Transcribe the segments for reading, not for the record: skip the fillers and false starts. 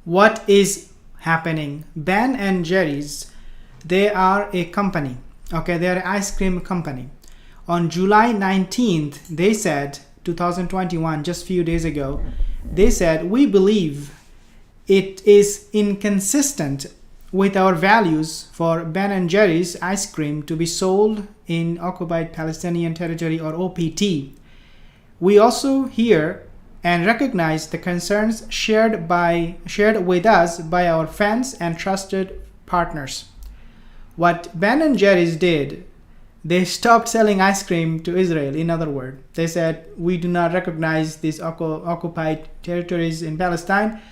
what is happening. Ben and Jerry's, they are a company. Okay, they are an ice cream company. On July 19th, they said, 2021, just a few days ago, they said, we believe it is inconsistent with our values for Ben and Jerry's ice cream to be sold in occupied Palestinian territory, or OPT. We also hear and recognize the concerns shared with us by our fans and trusted partners. What Ben and Jerry's did, they stopped selling ice cream to Israel. In other words, they said, we do not recognize these occupied territories in Palestine.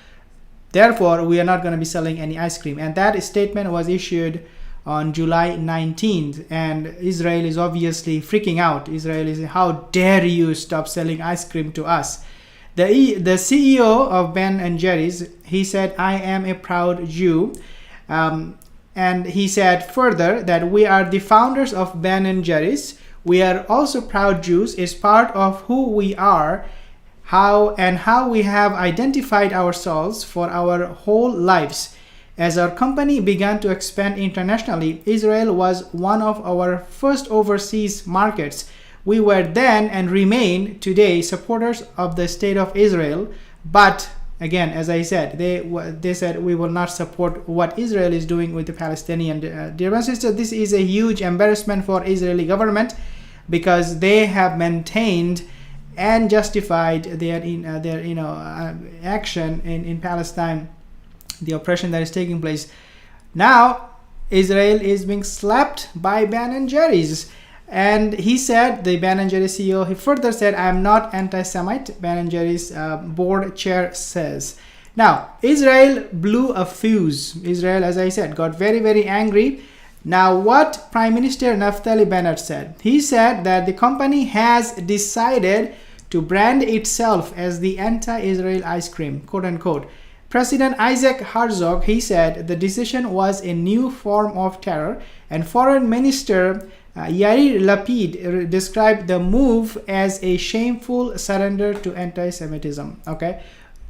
Therefore, we are not going to be selling any ice cream. And that statement was issued on July 19th. And Israel is obviously freaking out. Israel is, how dare you stop selling ice cream to us? The CEO of Ben and Jerry's, he said, I am a proud Jew. And he said further that we are the founders of Ben and Jerry's. We are also proud Jews. It's part of who we are, how we have identified ourselves for our whole lives. As our company began to expand internationally, Israel was one of our first overseas markets. We were then and remain today supporters of the state of Israel, but again, as I said, they said we will not support what Israel is doing with the Palestinian. Dear brothers and sisters, this is a huge embarrassment for Israeli government, because they have maintained and justified their action in Palestine, the oppression that is taking place. Now, Israel is being slapped by Ben and Jerry's. And he said, the Ben and Jerry's CEO, he further said, I am not anti-Semite, Ben and Jerry's board chair says. Now, Israel blew a fuse. Israel, as I said, got very, very angry. Now, what Prime Minister Naftali Bennett said? He said that the company has decided to brand itself as the anti-Israel ice cream, quote unquote. President Isaac Herzog, he said the decision was a new form of terror, and Foreign Minister Yair Lapid described the move as a shameful surrender to anti-Semitism. Okay,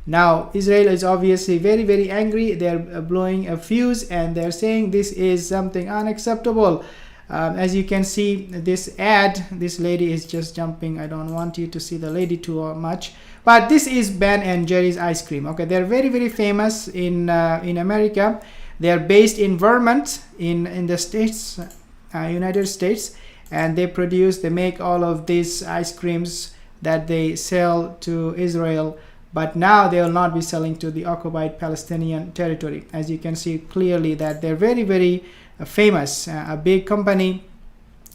now Israel is obviously very, very angry. They're blowing a fuse and they're saying this is something unacceptable. As you can see, this ad, this lady is just jumping. I don't want you to see the lady too much, but this is Ben and Jerry's ice cream. Okay, they're very, very famous in America. They are based in Vermont, in the States, United States, and they make all of these ice creams that they sell to Israel, but now they will not be selling to the occupied Palestinian territory. As you can see clearly that they're very, very famous, a big company.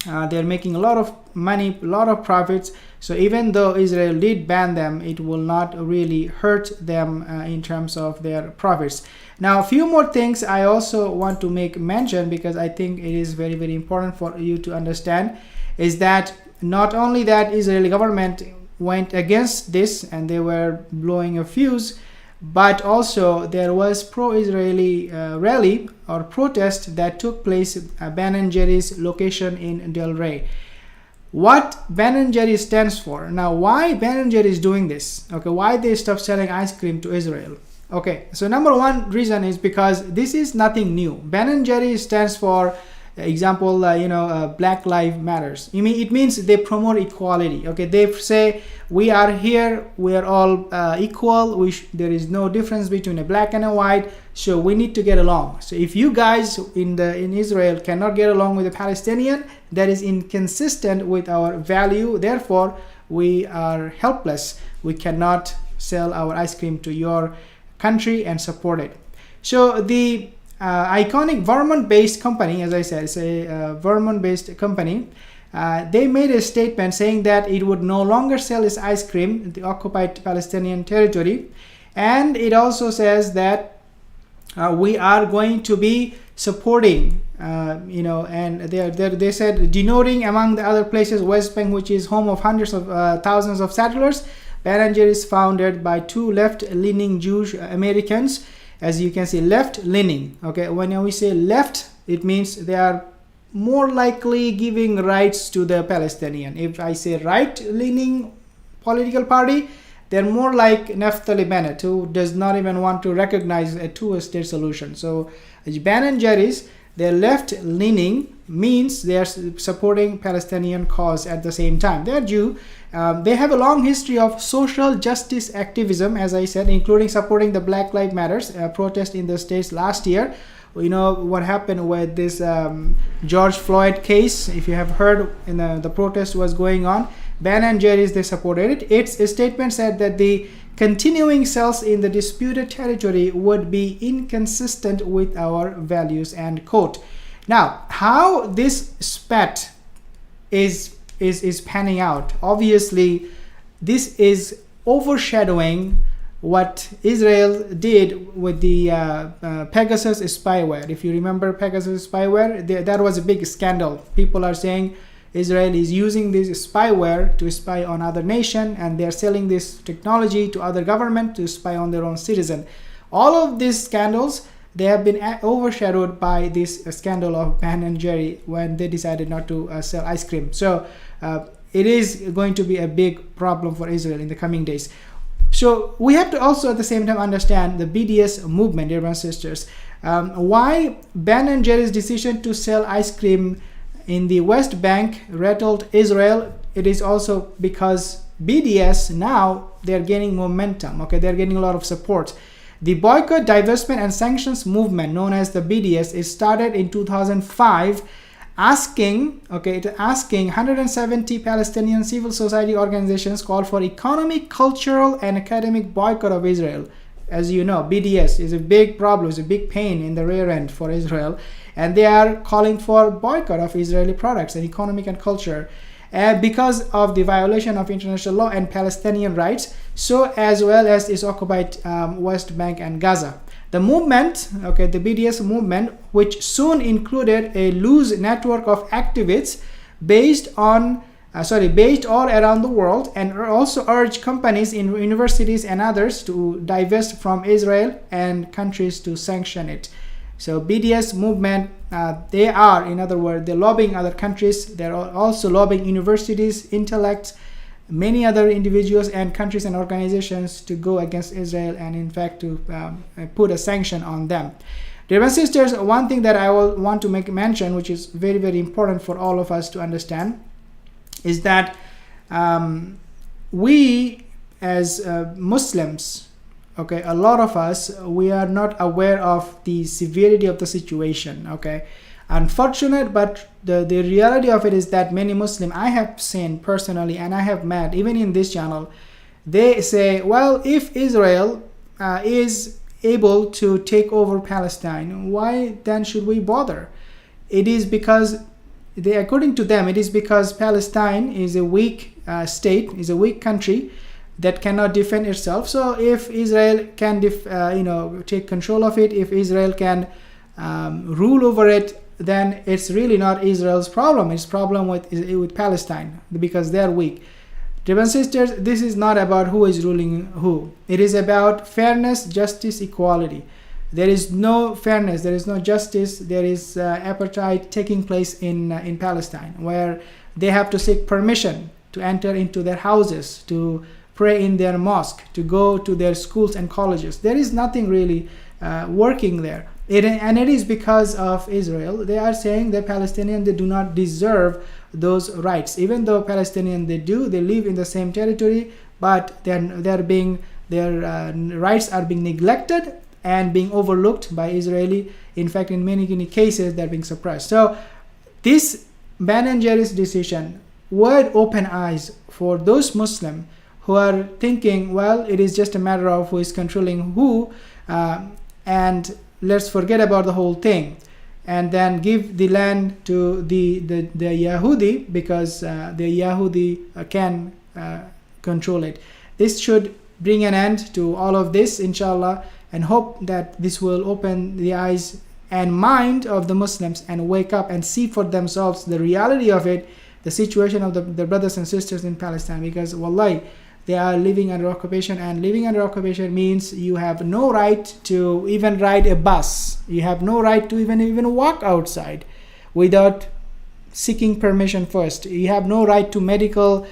They're making a lot of money, a lot of profits. So even though Israel did ban them, it will not really hurt them in terms of their profits. Now, a few more things I also want to make mention, because I think it is very, very important for you to understand, is that not only that Israeli government went against this and they were blowing a fuse, but also there was pro-Israeli rally or protest that took place at Ben and Jerry's location in Del Rey. What Ben and Jerry stands for. Now, why Ben and Jerry is doing this? Okay, why they stop selling ice cream to Israel? Okay, so number one reason is because this is nothing new. Ben and Jerry stands for example, Black Lives Matters. It means they promote equality. Okay, they say we are here, we are all equal. There is no difference between a black and a white. So we need to get along. So if you guys in Israel cannot get along with the Palestinian, that is inconsistent with our value. Therefore, we are helpless. We cannot sell our ice cream to your country and support it. So the iconic Vermont-based company, as I said, it's a Vermont-based company. They made a statement saying that it would no longer sell its ice cream in the occupied Palestinian territory, and it also says that we are going to be supporting, and they said, denoting among the other places West Bank, which is home of hundreds of thousands of settlers. Ben and Jerry is founded by two left-leaning Jewish Americans. As you can see, left-leaning. Okay, when we say left, it means they are more likely giving rights to the Palestinian. If I say right-leaning political party, they're more like Naftali Bennett, who does not even want to recognize a two-state solution. So Ben and Jerry's, they're left-leaning, means they are supporting Palestinian cause at the same time. They're Jew. They have a long history of social justice activism, as I said, including supporting the Black Lives Matters protest in the States last year. You know what happened with this George Floyd case. If you have heard, in the protest was going on, Ben and Jerry's, they supported it. Its statement said that the continuing sales in the disputed territory would be inconsistent with our values, end quote. Now, how this spat is panning out, obviously this is overshadowing what Israel did with the Pegasus spyware. If you remember Pegasus spyware, that was a big scandal. People are saying Israel is using this spyware to spy on other nation, and they're selling this technology to other government to spy on their own citizen. All of these scandals, they have been overshadowed by this scandal of Ben and Jerry when they decided not to sell ice cream. So it is going to be a big problem for Israel in the coming days. So we have to also at the same time understand the BDS movement, dear brothers and sisters. Why Ben and Jerry's decision to sell ice cream in the West Bank rattled Israel. It is also because BDS now, they're gaining momentum. Okay, they're getting a lot of support. The boycott, divestment and sanctions movement known as the BDS is started in 2005, asking 170 Palestinian civil society organizations called for economic, cultural and academic boycott of Israel. As you know, BDS is a big problem, is a big pain in the rear end for Israel, and they are calling for boycott of Israeli products and economic and culture because of the violation of international law and Palestinian rights, so as well as its occupied West Bank and Gaza. The movement, the BDS movement, which soon included a loose network of activists based all around the world, and also urged companies in universities and others to divest from Israel and countries to sanction it. So BDS movement, they are, in other words, they're lobbying other countries. They're also lobbying universities, intellects, many other individuals and countries and organizations to go against Israel and in fact to put a sanction on them. Dear brothers and sisters, one thing that I will want to make mention, which is very, very important for all of us to understand, is that we as Muslims, a lot of us, we are not aware of the severity of the situation. Unfortunate, but the reality of it is that many Muslims I have seen personally and I have met, even in this channel, they say, well, if Israel is able to take over Palestine, why then should we bother? It is because according to them, it is because Palestine is a weak state, is a weak country that cannot defend itself. So if Israel can take control of it, if Israel can rule over it, then it's really not Israel's problem. It's problem with Palestine because they're weak. Dear brothers and sisters, this is not about who is ruling who. It is about fairness, justice, equality. There is no fairness, there is no justice, there is apartheid taking place in Palestine, where they have to seek permission to enter into their houses, to pray in their mosque, to go to their schools and colleges. There is nothing really working there. And it is because of Israel. They are saying that Palestinians, they do not deserve those rights. Even though Palestinians, they live in the same territory, but their rights are being neglected and being overlooked by Israeli. In fact, in many cases, they're being suppressed. So this Ben and Jerry's decision would open eyes for those Muslims who are thinking, well, it is just a matter of who is controlling who, and let's forget about the whole thing, and then give the land to the Yahudi, because the Yahudi can control it. This should bring an end to all of this, inshallah, and hope that this will open the eyes and mind of the Muslims and wake up and see for themselves the reality of it, the situation of the brothers and sisters in Palestine, because wallahi, they are living under occupation, and living under occupation means you have no right to even ride a bus. You have no right to even walk outside without seeking permission first. You have no right to medical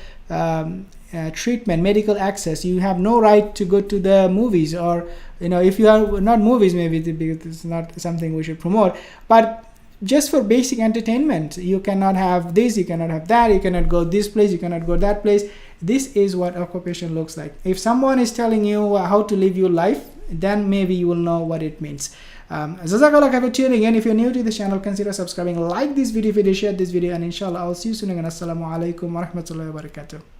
treatment, medical access. You have no right to go to the movies, or if you are not movies, maybe because it's not something we should promote, but just for basic entertainment, you cannot have this, you cannot have that, you cannot go this place, you cannot go that place. This is what occupation looks like. If someone is telling you how to live your life, then maybe you will know what it means. Jazakallah khair for tuning in. If you're new to this channel, consider subscribing, like this video, share this video, and inshallah I'll see you soon again. Assalamu alaikum wa rahmatullahi wa barakatuh.